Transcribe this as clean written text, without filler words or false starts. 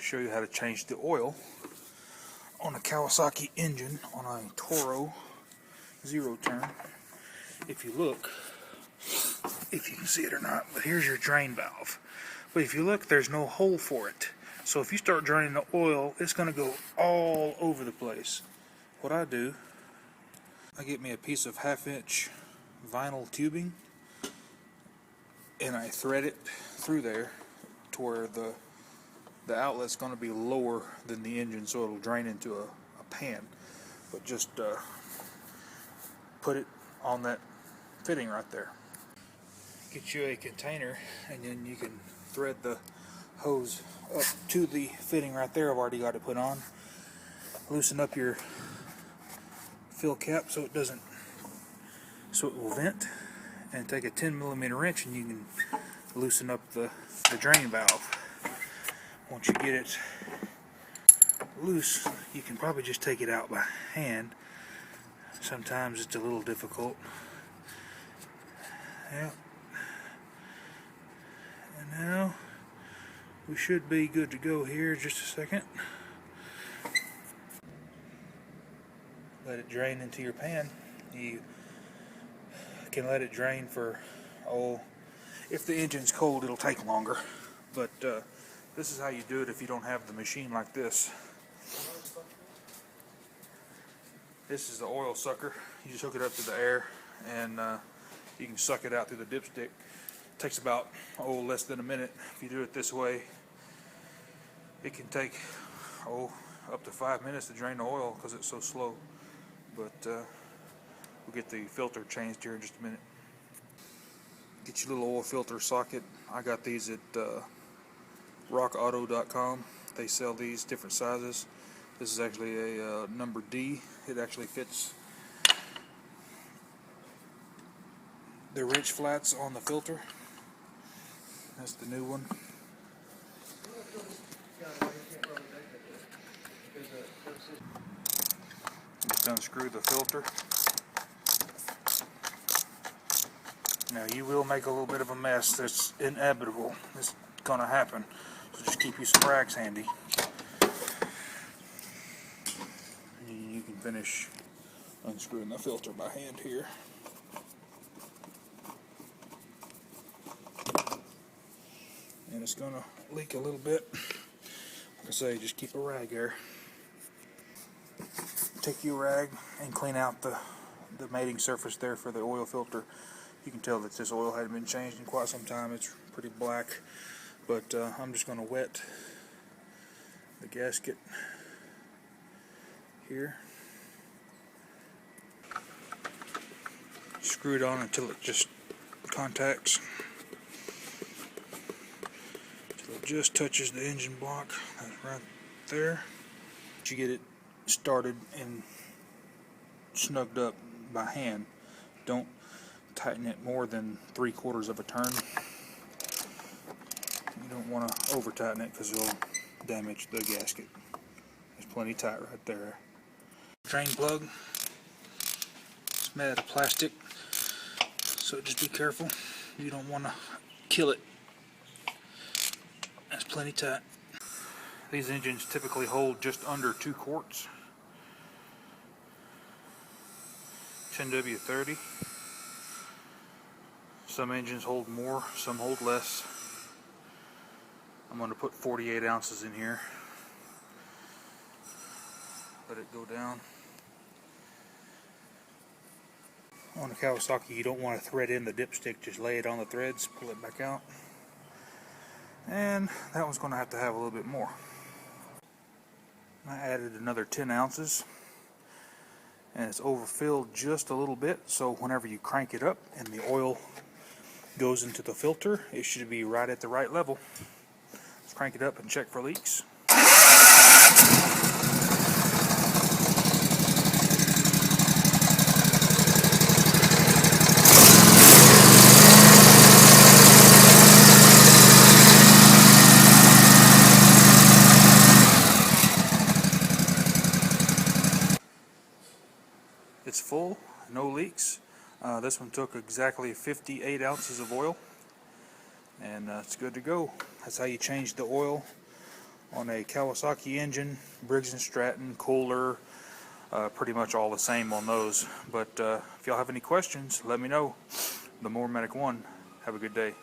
show you how to change the oil on a Kawasaki engine on a Toro zero turn. If you look, if you can see it or not, but here's your drain valve. But if you look, there's no hole for it. So if you start draining the oil, it's going to go all over the place. What I do, I get me a piece of 1/2-inch vinyl tubing and I thread it through there to where the outlet's going to be lower than the engine, so it'll drain into a pan. But just put it on that fitting right there. Get you a container and then you can thread the hose up to the fitting right there. I've already got it put on. Loosen up your fill cap so it will vent, and take a 10mm wrench and you can loosen up the drain valve. Once you get it loose, you can probably just take it out by hand. Sometimes it's a little difficult. Yeah. And now we should be good to go here. Just a second. Let it drain into your pan. You can let it drain for, if the engine's cold, it'll take longer. But this is how you do it if you don't have the machine like this. This is the oil sucker. You just hook it up to the air and you can suck it out through the dipstick. It takes about less than a minute. If you do it this way, it can take up to 5 minutes to drain the oil because it's so slow. But we'll get the filter changed here in just a minute. Get your little oil filter socket. I got these at rockauto.com. They sell these different sizes. This is actually a number D. It actually fits the wrench flats on the filter. That's the new one. Just unscrew the filter. Now you will make a little bit of a mess. That's inevitable. It's going to happen. So just keep you some rags handy. You can finish unscrewing the filter by hand here. And it's going to leak a little bit. Like I say, just keep a rag there. Take your rag and clean out the mating surface there for the oil filter. You can tell that this oil hadn't been changed in quite some time. It's pretty black. But I'm just going to wet the gasket here. Screw it on until it just contacts. Until it just touches the engine block. That's right there. You get it started and snugged up by hand. Don't tighten it more than 3/4 of a turn. You don't want to over tighten it because you'll damage the gasket. It's plenty tight right there. Drain plug. It's made out of plastic, so just be careful. You don't want to kill it. That's plenty tight. These engines typically hold just under 2 quarts. 10W30. Some engines hold more, some hold less. I'm going to put 48 ounces in here. Let it go down. On a Kawasaki, you don't want to thread in the dipstick, just lay it on the threads, pull it back out. And that one's going to have a little bit more. I added another 10 ounces. And it's overfilled just a little bit, so whenever you crank it up and the oil goes into the filter, it should be right at the right level. Let's crank it up and check for leaks. It's full, no leaks. This one took exactly 58 ounces of oil, and it's good to go. That's how you change the oil on a Kawasaki engine, Briggs & Stratton, Kohler, pretty much all the same on those. But if y'all have any questions, let me know. The Moormatic 1. Have a good day.